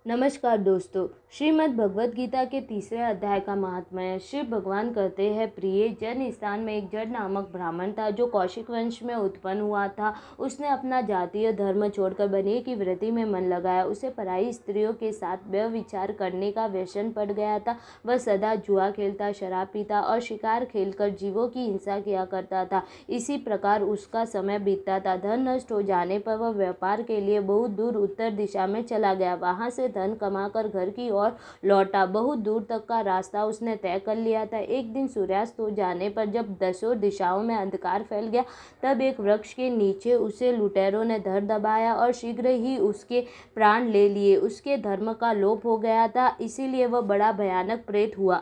नमस्कार दोस्तों। श्रीमद् भगवत गीता के तीसरे अध्याय का महात्म्य। श्री भगवान कहते हैं, प्रिय जन स्थान में एक जड़ नामक ब्राह्मण था जो कौशिक वंश में उत्पन्न हुआ था। उसने अपना जातीय धर्म छोड़कर बनिए की वृत्ति में मन लगाया। उसे पराई स्त्रियों के साथ व्यभिचार करने का व्यसन पड़ गया था। वह सदा जुआ खेलता, शराब पीता और शिकार खेलकर जीवों की हिंसा किया करता था। इसी प्रकार उसका समय बीतता था। धन नष्ट हो जाने पर वह व्यापार के लिए बहुत दूर उत्तर दिशा में चला गया। वहां से धन कमाकर घर की ओर लौटा। बहुत दूर तक का रास्ता उसने तय कर लिया था। एक दिन सूर्यास्त हो जाने पर जब दसों दिशाओं में अंधकार फैल गया, तब एक वृक्ष के नीचे उसे लुटेरों ने धर दबाया और शीघ्र ही उसके प्राण ले लिए। उसके धर्म का लोप हो गया था, इसीलिए वह बड़ा भयानक प्रेत हुआ।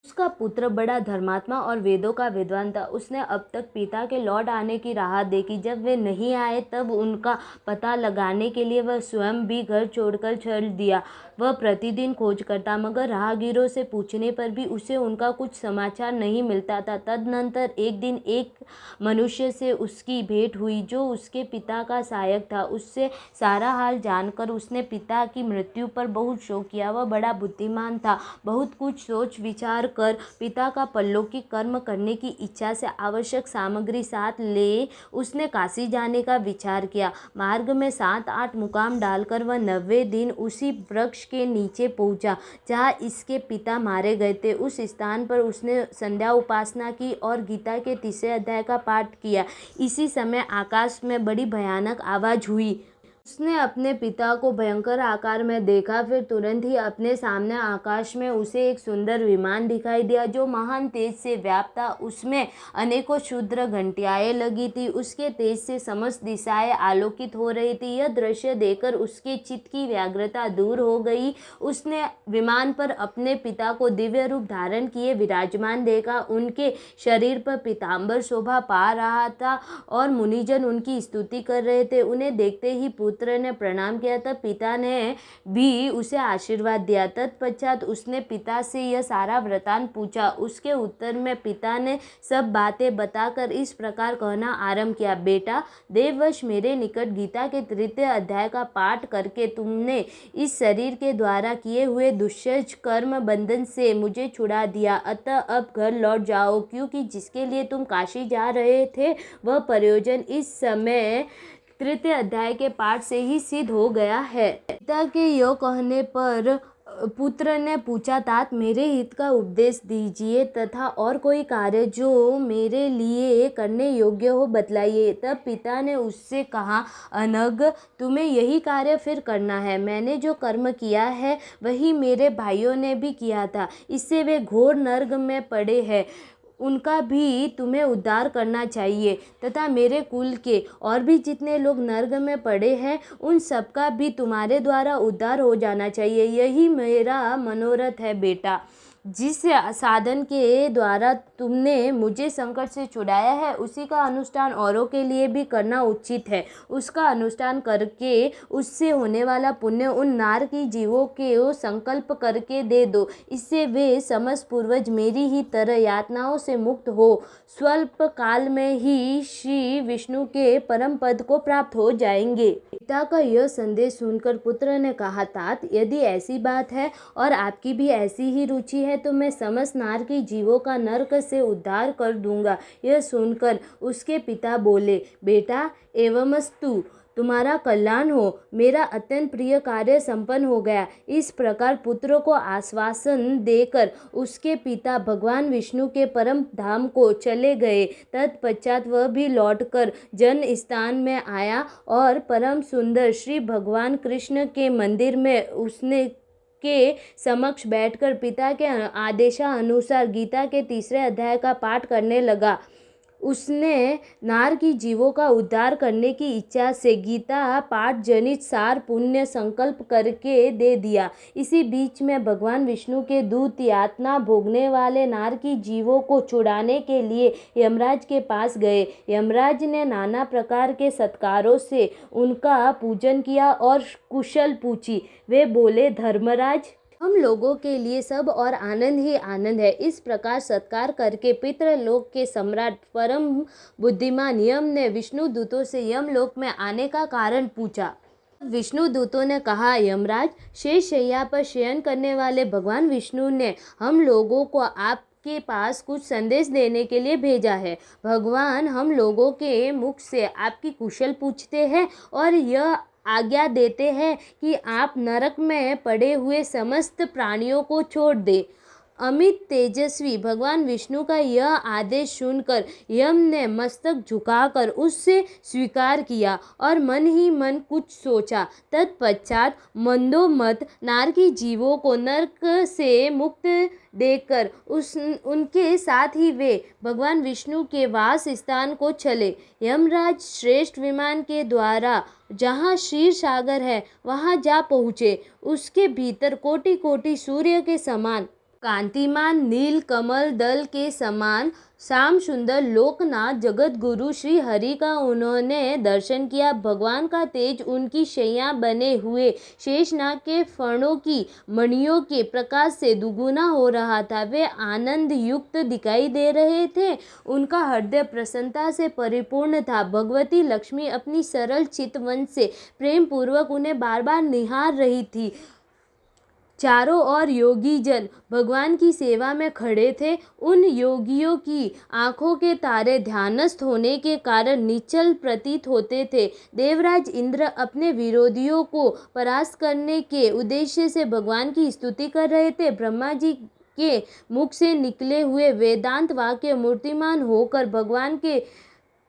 उसका पुत्र बड़ा धर्मात्मा और वेदों का विद्वान था। उसने अब तक पिता के लौट आने की राह देखी। जब वे नहीं आए तब उनका पता लगाने के लिए वह स्वयं भी घर छोड़कर चल दिया। वह प्रतिदिन खोज करता, मगर राहगीरों से पूछने पर भी उसे उनका कुछ समाचार नहीं मिलता था। तदनंतर एक दिन एक मनुष्य से उसकी भेंट हुई जो उसके पिता का सहायक था। उससे सारा हाल जानकर उसने पिता की मृत्यु पर बहुत शोक किया। वह बड़ा बुद्धिमान था। बहुत कुछ सोच विचार कर पिता का परलौकिक कर्म करने की इच्छा से आवश्यक सामग्री साथ ले उसने काशी जाने का विचार किया। मार्ग में 7-8 मुकाम डालकर वह 90वें दिन उसी वृक्ष के नीचे पहुंचा जहाँ इसके पिता मारे गए थे। उस स्थान पर उसने संध्या उपासना की और गीता के तीसरे अध्याय का पाठ किया। इसी समय आकाश में बड़ी भयानक आवाज हुई। उसने अपने पिता को भयंकर आकार में देखा। फिर तुरंत ही अपने सामने आकाश में उसे एक सुंदर विमान दिखाई दिया जो महान तेज से व्याप्त था। उसमें अनेकों क्षुद्र घंटियाएं लगी थी। उसके तेज से समस्त दिशाएं आलोकित हो रही थी। यह दृश्य देखकर उसके चित्त की व्याग्रता दूर हो गई। उसने विमान पर अपने पिता को दिव्य रूप धारण किए विराजमान देखा। उनके शरीर पर पीताम्बर शोभा पा रहा था और मुनिजन उनकी स्तुति कर रहे थे। उन्हें देखते ही पुत्र ने प्रणाम किया। तब पिता ने भी उसे आशीर्वाद दिया। तत्पश्चात उसने पिता से यह सारा वृतांत पूछा। उसके उत्तर में पिता ने सब बातें बताकर इस प्रकार कहना आरंभ किया, बेटा, देववश मेरे निकट गीता के तृतीय अध्याय का पाठ करके तुमने इस शरीर के द्वारा किए हुए दुष्यज कर्म बंधन से मुझे छुड़ा दिया। अतः अब घर लौट जाओ, क्योंकि जिसके लिए तुम काशी जा रहे थे वह प्रयोजन इस समय तृतीय अध्याय के पाठ से ही सिद्ध हो गया है। पिता के यो कहने पर पुत्र ने पूछा, तात मेरे हित का उपदेश दीजिए तथा और कोई कार्य जो मेरे लिए करने योग्य हो बतलाइए। तब पिता ने उससे कहा, अनग, तुम्हें यही कार्य फिर करना है। मैंने जो कर्म किया है वही मेरे भाइयों ने भी किया था। इससे वे घोर नर्क में पड़े हैं। उनका भी तुम्हें उद्धार करना चाहिए तथा मेरे कुल के और भी जितने लोग नर्क में पड़े हैं उन सबका भी तुम्हारे द्वारा उद्धार हो जाना चाहिए। यही मेरा मनोरथ है बेटा। जिस साधन के द्वारा तुमने मुझे संकट से छुड़ाया है उसी का अनुष्ठान औरों के लिए भी करना उचित है। उसका अनुष्ठान करके उससे होने वाला पुण्य उन नारकी जीवों के संकल्प करके दे दो। इससे वे समस्त पूर्वज मेरी ही तरह यातनाओं से मुक्त हो स्वल्प काल में ही श्री विष्णु के परम पद को प्राप्त हो जाएंगे। पिता का यह संदेश सुनकर पुत्र ने कहा, तात, यदि ऐसी बात है और आपकी भी ऐसी ही रुचि है तो मैं समस्त नारकी जीवों का नरक से उद्धार कर दूंगा। यह सुनकर उसके पिता बोले, बेटा, एवमस्तु, तुम्हारा कल्याण हो। मेरा अत्यंत प्रिय कार्य संपन्न हो गया। इस प्रकार पुत्र को आश्वासन देकर उसके पिता भगवान विष्णु के परम धाम को चले गए। तत्पश्चात वह भी लौटकर जन स्थान में आया और परम सुंदर श्री भगवान कृष्ण के मंदिर में उसने के समक्ष बैठकर पिता के आदेशानुसार गीता के तीसरे अध्याय का पाठ करने लगा। उसने नारकी जीवों का उद्धार करने की इच्छा से गीता पाठ जनित सार पुण्य संकल्प करके दे दिया। इसी बीच में भगवान विष्णु के दूत यातना भोगने वाले नारकी जीवों को छुड़ाने के लिए यमराज के पास गए। यमराज ने नाना प्रकार के सत्कारों से उनका पूजन किया और कुशल पूछी। वे बोले, धर्मराज, हम लोगों के लिए सब और आनंद ही आनंद है। इस प्रकार सत्कार करके पितृलोक के सम्राट परम बुद्धिमान यम ने विष्णु दूतों से यमलोक में आने का कारण पूछा। विष्णु दूतों ने कहा, यमराज, शेष शैया पर शयन करने वाले भगवान विष्णु ने हम लोगों को आपके पास कुछ संदेश देने के लिए भेजा है। भगवान हम लोगों के मुख से आपकी कुशल पूछते हैं और यह आज्ञा देते हैं कि आप नरक में पड़े हुए समस्त प्राणियों को छोड़ दें। अमित तेजस्वी भगवान विष्णु का यह आदेश सुनकर यम ने मस्तक झुकाकर उससे स्वीकार किया और मन ही मन कुछ सोचा। तत्पश्चात मंदोमत नारकी जीवों को नरक से मुक्त देकर उनके साथ ही वे भगवान विष्णु के वास स्थान को चले। यमराज श्रेष्ठ विमान के द्वारा जहाँ क्षीर सागर है वहाँ जा पहुँचे। उसके भीतर कोटि कोटि सूर्य के समान कांतिमान नील कमल दल के समान श्याम सुंदर लोकनाथ जगत गुरु श्री हरि का उन्होंने दर्शन किया। भगवान का तेज उनकी शैया बने हुए शेषनाग के फणों की मणियों के प्रकाश से दुगुना हो रहा था। वे आनंद युक्त दिखाई दे रहे थे। उनका हृदय प्रसन्नता से परिपूर्ण था। भगवती लक्ष्मी अपनी सरल चितवन से प्रेम पूर्वक उन्हें बार बार निहार रही थी। चारों ओर योगी जन भगवान की सेवा में खड़े थे। उन योगियों की आंखों के तारे ध्यानस्थ होने के कारण निश्चल प्रतीत होते थे। देवराज इंद्र अपने विरोधियों को परास्त करने के उद्देश्य से भगवान की स्तुति कर रहे थे। ब्रह्मा जी के मुख से निकले हुए वेदांत वाक्य मूर्तिमान होकर भगवान के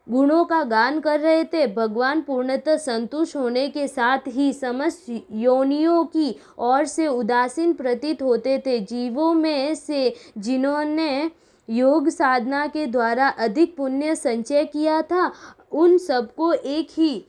गुणों का गान कर रहे थे। भगवान पूर्णतः संतुष्ट होने के साथ ही समस्त योनियों की ओर से उदासीन प्रतीत होते थे। जीवों में से जिन्होंने योग साधना के द्वारा अधिक पुण्य संचय किया था, उन सबको एक ही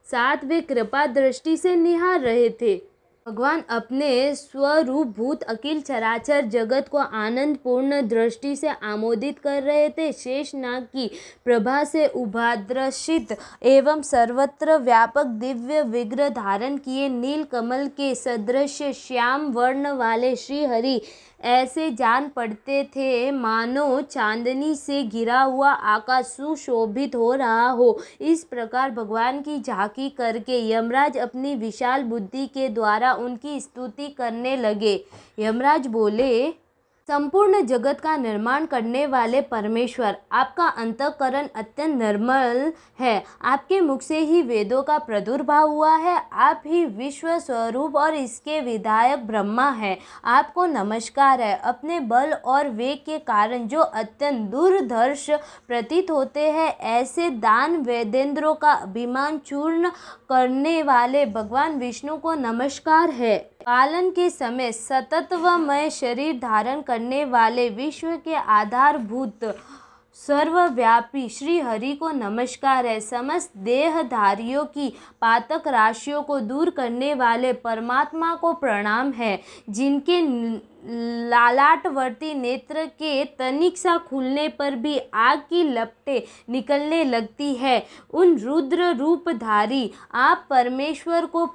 साथ वे कृपा दृष्टि से निहार रहे थे। भगवान अपने स्वरूप भूत अखिल चराचर जगत को आनंद पूर्ण दृष्टि से आमोदित कर रहे थे। शेषनाग की प्रभा से उभाद्रशित एवं सर्वत्र व्यापक दिव्य विग्रह धारण किए नील कमल के सदृश श्याम वर्ण वाले श्री हरि ऐसे जान पड़ते थे मानो चांदनी से घिरा हुआ आकाश सुशोभित हो रहा हो। इस प्रकार भगवान की झांकी करके यमराज अपनी विशाल बुद्धि के द्वारा उनकी स्तुति करने लगे। यमराज बोले, संपूर्ण जगत का निर्माण करने वाले परमेश्वर, आपका अंतःकरण अत्यंत निर्मल है। आपके मुख से ही वेदों का प्रादुर्भाव हुआ है। आप ही विश्व स्वरूप और इसके विधायक ब्रह्मा है। आपको नमस्कार है। अपने बल और वेग के कारण जो अत्यंत दुर्धर्ष प्रतीत होते हैं, ऐसे दान वेदेंद्रों का अभिमान चूर्ण करने वाले भगवान विष्णु को नमस्कार है। पालन के समय सतत्वमय शरीर धारण करने वाले विश्व के आधारभूत सर्वव्यापी श्री हरि को नमस्कार है। समस्त देहधारियों की पातक राशियों को दूर करने वाले परमात्मा को प्रणाम है। जिनके लालाटवर्ती नेत्र के तनिक सा खुलने पर भी आग की लपटें निकलने लगती है, उन रुद्र रूपधारी आप परमेश्वर को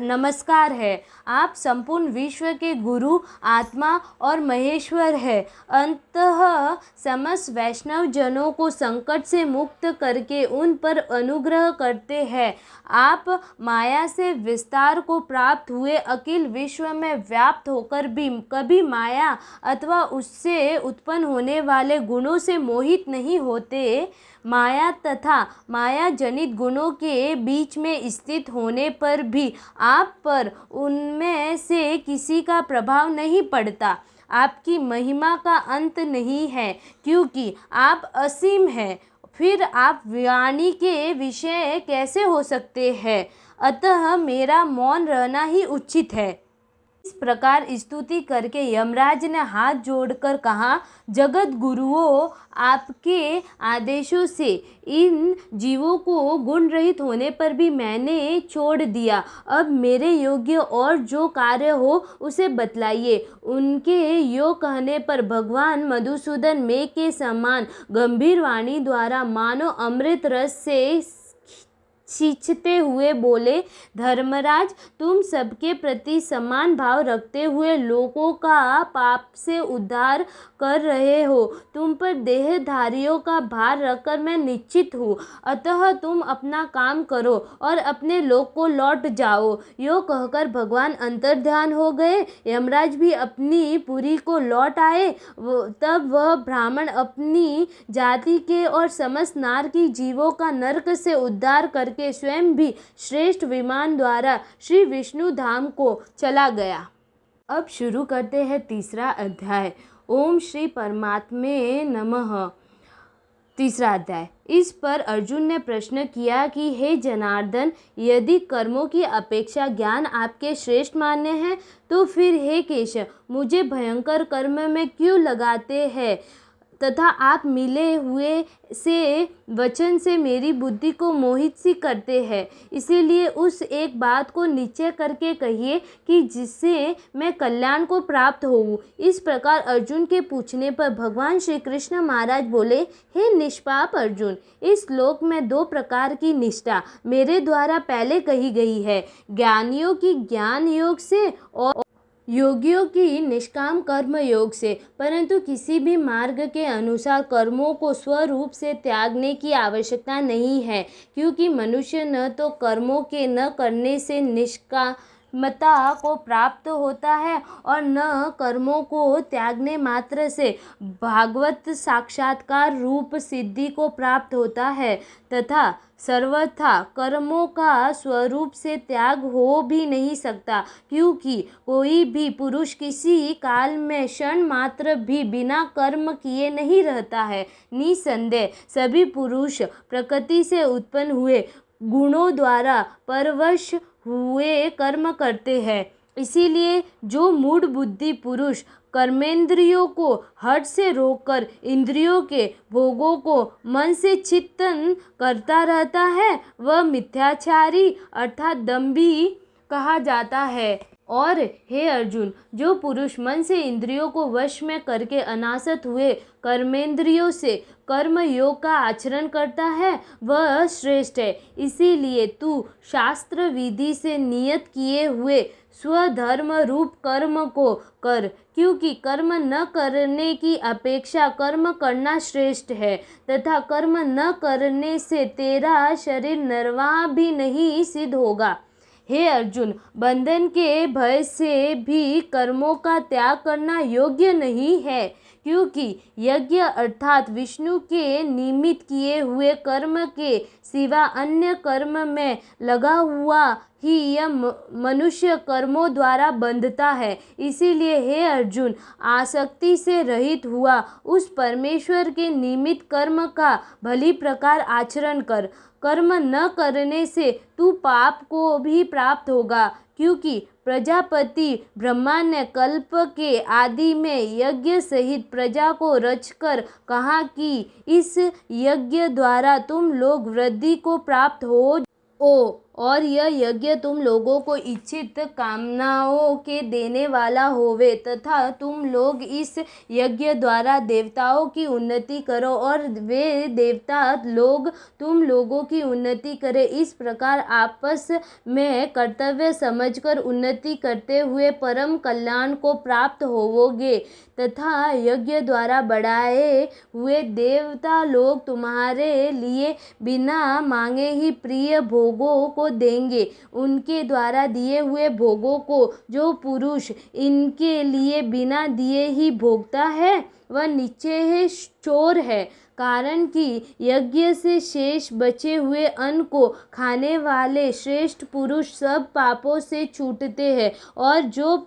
नमस्कार है। आप संपूर्ण विश्व के गुरु, आत्मा और महेश्वर है। अंततः समस्त वैष्णव जनों को संकट से मुक्त करके उन पर अनुग्रह करते हैं। आप माया से विस्तार को प्राप्त हुए अखिल विश्व में व्याप्त होकर भी कभी माया अथवा उससे उत्पन्न होने वाले गुणों से मोहित नहीं होते। माया तथा माया जनित गुणों के बीच में स्थित होने पर भी आप पर उनमें से किसी का प्रभाव नहीं पड़ता। आपकी महिमा का अंत नहीं है, क्योंकि आप असीम हैं। फिर आप वाणी के विषय कैसे हो सकते हैं? अतः मेरा मौन रहना ही उचित है। इस प्रकार स्तुति करके यमराज ने हाथ जोड़कर कहा, जगत गुरुओं, आपके आदेशों से इन जीवों को गुण रहित होने पर भी मैंने छोड़ दिया। अब मेरे योग्य और जो कार्य हो उसे बतलाइए। उनके यो कहने पर भगवान मधुसूदन मेघ के समान गंभीर वाणी द्वारा मानो अमृत रस से खींचते हुए बोले, धर्मराज, तुम सबके प्रति समान भाव रखते हुए लोगों का पाप से उद्धार कर रहे हो। तुम पर देहधारियों का भार रखकर मैं निश्चित हूँ, अतः तुम अपना काम करो और अपने लोक को लौट जाओ। यो कहकर भगवान अंतर्ध्यान हो गए। यमराज भी अपनी पुरी को लौट आए। तब वह ब्राह्मण अपनी जाति के और समस्त नार की जीवों का नरक से उद्धार करके स्वयं भी श्रेष्ठ विमान द्वारा श्री विष्णु धाम को चला गया। अब शुरू करते हैं तीसरा अध्याय। ओम श्री परमात्मे नमः। तीसरा अध्याय। इस पर अर्जुन ने प्रश्न किया कि हे जनार्दन, यदि कर्मों की अपेक्षा ज्ञान आपके श्रेष्ठ मान्य है तो फिर हे केशव, मुझे भयंकर कर्म में क्यों लगाते हैं तथा आप मिले हुए से वचन से मेरी बुद्धि को मोहित सी करते हैं। इसीलिए उस एक बात को निश्चय करके कहिए कि जिससे मैं कल्याण को प्राप्त होऊं। इस प्रकार अर्जुन के पूछने पर भगवान श्री कृष्ण महाराज बोले, हे निष्पाप अर्जुन, इस श्लोक में दो प्रकार की निष्ठा मेरे द्वारा पहले कही गई है, ज्ञानियों की ज्ञान योग से और योगियों की निष्काम कर्म योग से। परंतु किसी भी मार्ग के अनुसार कर्मों को स्वरूप से त्यागने की आवश्यकता नहीं है, क्योंकि मनुष्य न तो कर्मों के न करने से निष्कामता को प्राप्त होता है और न कर्मों को त्यागने मात्र से भागवत साक्षात्कार रूप सिद्धि को प्राप्त होता है, तथा सर्वथा कर्मों का स्वरूप से त्याग हो भी नहीं सकता, क्योंकि कोई भी पुरुष किसी काल में क्षण मात्र भी बिना कर्म किए नहीं रहता है। निसंदेह सभी पुरुष प्रकृति से उत्पन्न हुए गुणों द्वारा परवश हुए कर्म करते हैं। इसीलिए जो मूढ़ बुद्धि पुरुष कर्मेंद्रियों को हठ से रोककर इंद्रियों के भोगों को मन से चिंतन करता रहता है, वह मिथ्याचारी अर्थात दंभी कहा जाता है। और हे अर्जुन, जो पुरुष मन से इंद्रियों को वश में करके अनासक्त हुए कर्मेंद्रियों से कर्म योग का आचरण करता है, वह श्रेष्ठ है। इसीलिए तू शास्त्र विधि से नियत किए हुए स्वधर्म रूप कर्म को कर, क्योंकि कर्म न करने की अपेक्षा कर्म करना श्रेष्ठ है, तथा कर्म न करने से तेरा शरीर निर्वाह भी नहीं सिद्ध होगा। हे अर्जुन, बंधन के भय से भी कर्मों का त्याग करना योग्य नहीं है, क्योंकि यज्ञ अर्थात विष्णु के निमित्त किए हुए कर्म के सिवा अन्य कर्म में लगा हुआ ही यह मनुष्य कर्मों द्वारा बंधता है। इसीलिए हे अर्जुन, आसक्ति से रहित हुआ उस परमेश्वर के निमित्त कर्म का भली प्रकार आचरण कर। कर्म न करने से तू पाप को भी प्राप्त होगा, क्योंकि प्रजापति ब्रह्मा ने कल्प के आदि में यज्ञ सहित प्रजा को रचकर कहा कि इस यज्ञ द्वारा तुम लोग वृद्धि को प्राप्त हो और यह यज्ञ तुम लोगों को इच्छित कामनाओं के देने वाला होवे, तथा तुम लोग इस यज्ञ द्वारा देवताओं की उन्नति करो और वे देवता लोग तुम लोगों की उन्नति करें। इस प्रकार आपस में कर्तव्य समझकर उन्नति करते हुए परम कल्याण को प्राप्त होवोगे, तथा यज्ञ द्वारा बढ़ाए हुए देवता लोग तुम्हारे लिए बिना मांगे ही प्रिय भोगों को देंगे। उनके द्वारा दिए हुए भोगों को जो पुरुष इनके लिए बिना दिए ही भोगता है, वह निश्चय चोर है। कारण कि यज्ञ से शेष बचे हुए अन्न को खाने वाले श्रेष्ठ पुरुष सब पापों से छूटते हैं, और जो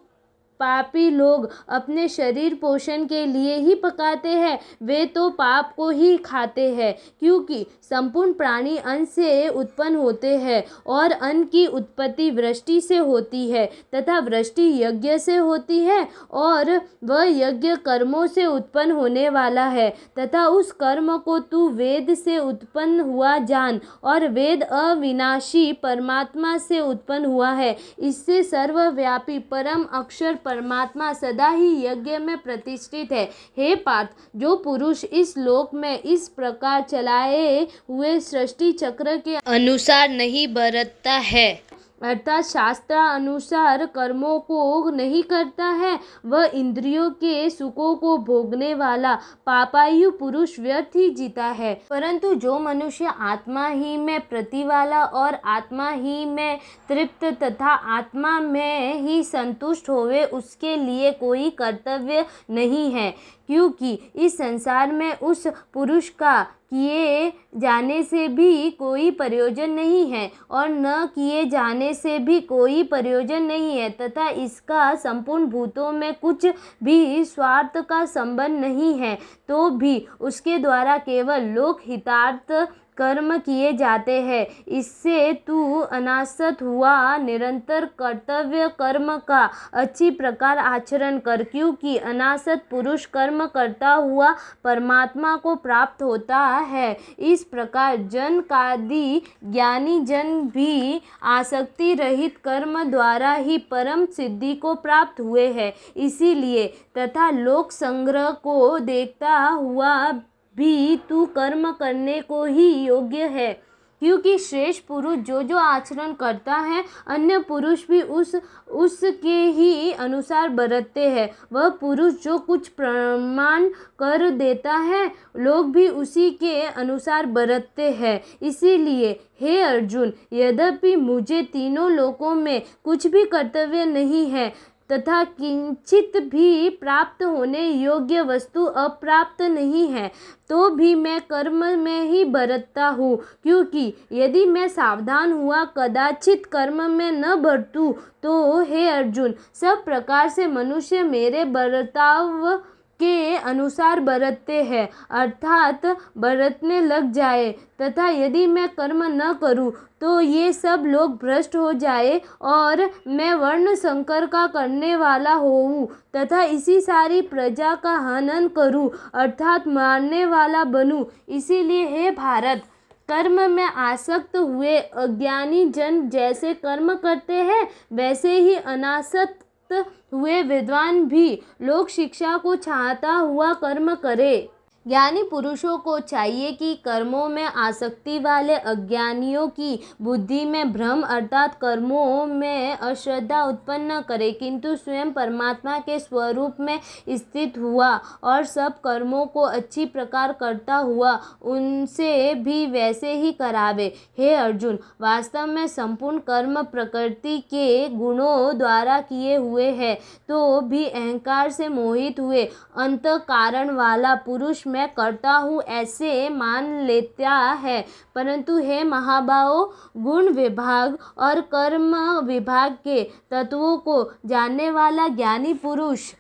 पापी लोग अपने शरीर पोषण के लिए ही पकाते हैं, वे तो पाप को ही खाते हैं, क्योंकि संपूर्ण प्राणी अन्न से उत्पन्न होते हैं और अन्न की उत्पत्ति वृष्टि से होती है, तथा वृष्टि यज्ञ से होती है और वह यज्ञ कर्मों से उत्पन्न होने वाला है, तथा उस कर्म को तू वेद से उत्पन्न हुआ जान, और वेद अविनाशी परमात्मा से उत्पन्न हुआ है। इससे सर्वव्यापी परम अक्षर परमात्मा सदा ही यज्ञ में प्रतिष्ठित है। हे पार्थ, जो पुरुष इस लोक में इस प्रकार चलाए हुए सृष्टि चक्र के अनुसार नहीं बरतता है, अर्थात शास्त्र अनुसार कर्मों को नहीं करता है, वह इंद्रियों के सुखों को भोगने वाला पापायु पुरुष व्यर्थ ही जीता है। परंतु जो मनुष्य आत्मा ही में प्रीति वाला और आत्मा ही में तृप्त तथा आत्मा में ही संतुष्ट होवे, उसके लिए कोई कर्तव्य नहीं है, क्योंकि इस संसार में उस पुरुष का किए जाने से भी कोई प्रयोजन नहीं है और न किए जाने से भी कोई प्रयोजन नहीं है, तथा इसका संपूर्ण भूतों में कुछ भी स्वार्थ का संबंध नहीं है, तो भी उसके द्वारा केवल लोक हितार्थ कर्म किए जाते हैं। इससे तू अनासक्त हुआ निरंतर कर्तव्य कर्म का अच्छी प्रकार आचरण कर, क्योंकि अनासक्त पुरुष कर्म करता हुआ परमात्मा को प्राप्त होता है। इस प्रकार जनकादि ज्ञानी जन भी आसक्ति रहित कर्म द्वारा ही परम सिद्धि को प्राप्त हुए हैं। इसीलिए तथा लोक संग्रह को देखता हुआ भी तू कर्म करने को ही योग्य है, क्योंकि श्रेष्ठ पुरुष जो जो आचरण करता है, अन्य पुरुष भी उसके ही अनुसार बरतते हैं। वह पुरुष जो कुछ प्रमाण कर देता है, लोग भी उसी के अनुसार बरतते हैं। इसीलिए हे अर्जुन, यद्यपि मुझे तीनों लोकों में कुछ भी कर्तव्य नहीं है तथा किंचित भी प्राप्त होने योग्य वस्तु अप्राप्त नहीं है, तो भी मैं कर्म में ही बरतता हूँ, क्योंकि यदि मैं सावधान हुआ कदाचित कर्म में न बरतूँ तो हे अर्जुन, सब प्रकार से मनुष्य मेरे बर्ताव के अनुसार बरतते हैं, अर्थात बरतने लग जाए, तथा यदि मैं कर्म न करूं तो ये सब लोग भ्रष्ट हो जाए और मैं वर्ण संकर का करने वाला होऊं तथा इसी सारी प्रजा का हनन करूं, अर्थात मारने वाला बनूं। इसीलिए हे भारत, कर्म में आसक्त हुए अज्ञानी जन जैसे कर्म करते हैं, वैसे ही अनासक्त हुए विद्वान भी लोक शिक्षा को चाहता हुआ कर्म करे। ज्ञानी पुरुषों को चाहिए कि कर्मों में आसक्ति वाले अज्ञानियों की बुद्धि में भ्रम अर्थात कर्मों में अश्रद्धा उत्पन्न न करे, किंतु स्वयं परमात्मा के स्वरूप में स्थित हुआ और सब कर्मों को अच्छी प्रकार करता हुआ उनसे भी वैसे ही करावे। हे अर्जुन, वास्तव में संपूर्ण कर्म प्रकृति के गुणों द्वारा किए हुए हैं, तो भी अहंकार से मोहित हुए अंत कारण वाला पुरुष मैं करता हूँ ऐसे मान लेता है। परंतु हे महाबाहो, गुण विभाग और कर्म विभाग के तत्वों को जानने वाला ज्ञानी पुरुष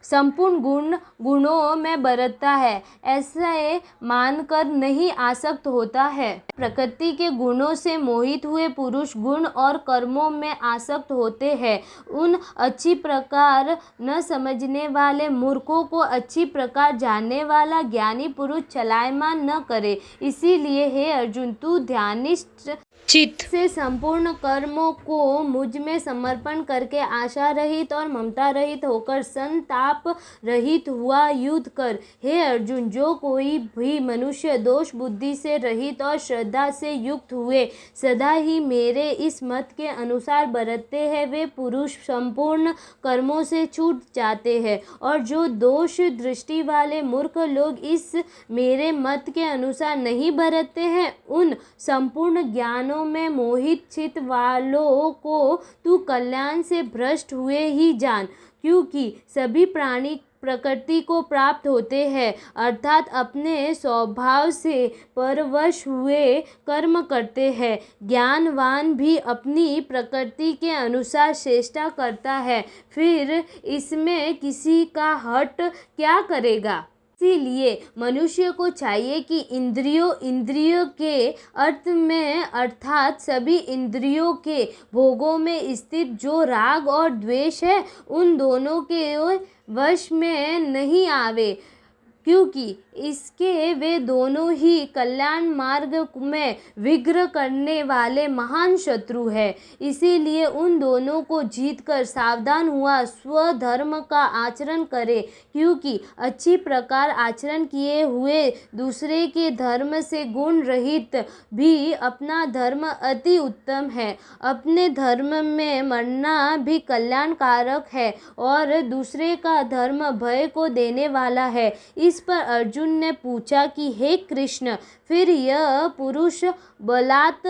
संपूर्ण गुणों में बरतता है, ऐसे मानकर नहीं आसक्त होता है। प्रकृति के गुणों से मोहित हुए पुरुष गुण और कर्मों में आसक्त होते हैं। उन अच्छी प्रकार न समझने वाले मूर्खों को अच्छी प्रकार जानने वाला ज्ञानी पुरुष चलायमान न करे। इसीलिए हे अर्जुन, तू ध्यानिष्ठ चित्त से संपूर्ण कर्मों को मुझ में समर्पण करके आशा रहित और ममता रहित होकर संताप रहित हुआ युद्ध कर। हे अर्जुन, जो कोई भी मनुष्य दोष बुद्धि से रहित और श्रद्धा से युक्त हुए सदा ही मेरे इस मत के अनुसार बरतते हैं, वे पुरुष संपूर्ण कर्मों से छूट जाते हैं। और जो दोष दृष्टि वाले मूर्ख लोग इस मेरे मत के अनुसार नहीं बरतते हैं, उन संपूर्ण ज्ञानों में मोहित चित्त वालों को तू कल्याण से भ्रष्ट हुए ही जान, क्योंकि सभी प्राणी प्रकृति को प्राप्त होते हैं, अर्थात अपने स्वभाव से परवश हुए कर्म करते हैं। ज्ञानवान भी अपनी प्रकृति के अनुसार चेष्टा करता है, फिर इसमें किसी का हट क्या करेगा। इसीलिए मनुष्य को चाहिए कि इंद्रियों के अर्थ में अर्थात सभी इंद्रियों के भोगों में स्थित जो राग और द्वेष है, उन दोनों के वश में नहीं आवे, क्योंकि इसके वे दोनों ही कल्याण मार्ग में विघ्न करने वाले महान शत्रु है। इसीलिए उन दोनों को जीतकर सावधान हुआ स्वधर्म का आचरण करे, क्योंकि अच्छी प्रकार आचरण किए हुए दूसरे के धर्म से गुण रहित भी अपना धर्म अति उत्तम है। अपने धर्म में मरना भी कल्याणकारक है और दूसरे का धर्म भय को देने वाला है। इस पर अर्जुन ने पूछा कि हे कृष्ण, फिर यह पुरुष बलात्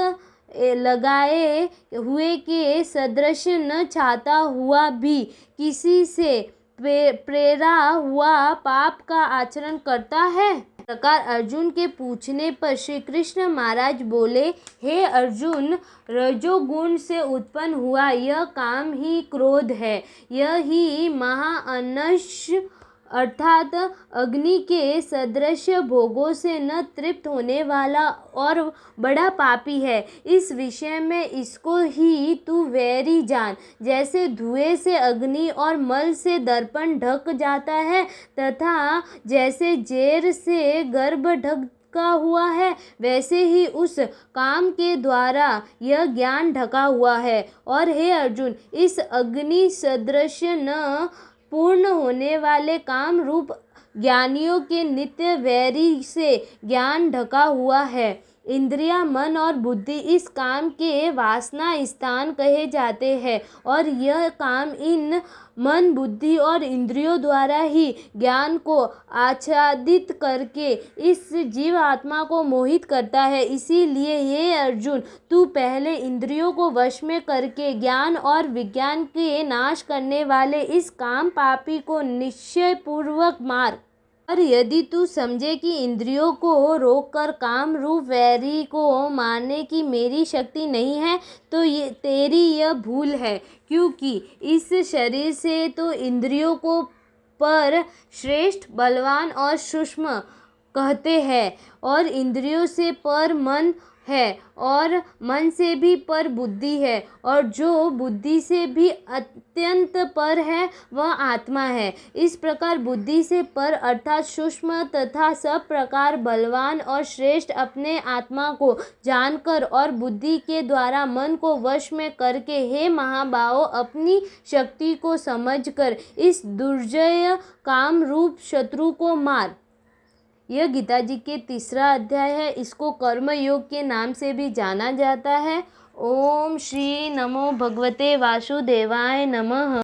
लगाए हुए के सदृश न चाहता हुआ भी किसी से प्रेरा हुआ पाप का आचरण करता है? प्रकार अर्जुन के पूछने पर श्री कृष्ण महाराज बोले, हे अर्जुन, रजोगुण से उत्पन्न हुआ यह काम ही क्रोध है। यह ही महाअनश अर्थात अग्नि के सदृश भोगों से न तृप्त होने वाला और बड़ा पापी है। इस विषय में इसको ही तू वैरी जान। जैसे धुएं से अग्नि और मल से दर्पण ढक जाता है तथा जैसे जेर से गर्भ ढका हुआ है, वैसे ही उस काम के द्वारा यह ज्ञान ढका हुआ है। और हे अर्जुन, इस अग्नि सदृश न पूर्ण होने वाले काम रूप ज्ञानियों के नित्य वैरी से ज्ञान ढका हुआ है। इंद्रिया, मन और बुद्धि इस काम के वासना स्थान कहे जाते हैं और यह काम इन मन, बुद्धि और इंद्रियों द्वारा ही ज्ञान को आच्छादित करके इस जीव आत्मा को मोहित करता है। इसीलिए ये अर्जुन, तू पहले इंद्रियों को वश में करके ज्ञान और विज्ञान के नाश करने वाले इस काम पापी को निश्चय पूर्वक मार। और यदि तू समझे कि इंद्रियों को रोककर काम रूप वैरी को मारने की मेरी शक्ति नहीं है, तो ये तेरी यह भूल है, क्योंकि इस शरीर से तो इंद्रियों को पर श्रेष्ठ, बलवान और सूक्ष्म कहते हैं और इंद्रियों से पर मन है और मन से भी पर बुद्धि है और जो बुद्धि से भी अत्यंत पर है वह आत्मा है। इस प्रकार बुद्धि से पर अर्थात सूक्ष्म तथा सब प्रकार बलवान और श्रेष्ठ अपने आत्मा को जानकर और बुद्धि के द्वारा मन को वश में करके, हे महाबाहो, अपनी शक्ति को समझकर इस दुर्जय काम रूप शत्रु को मार। यह गीता जी के 3रा अध्याय है। इसको कर्म योग के नाम से भी जाना जाता है। ओम श्री नमो भगवते वासुदेवाय नमः।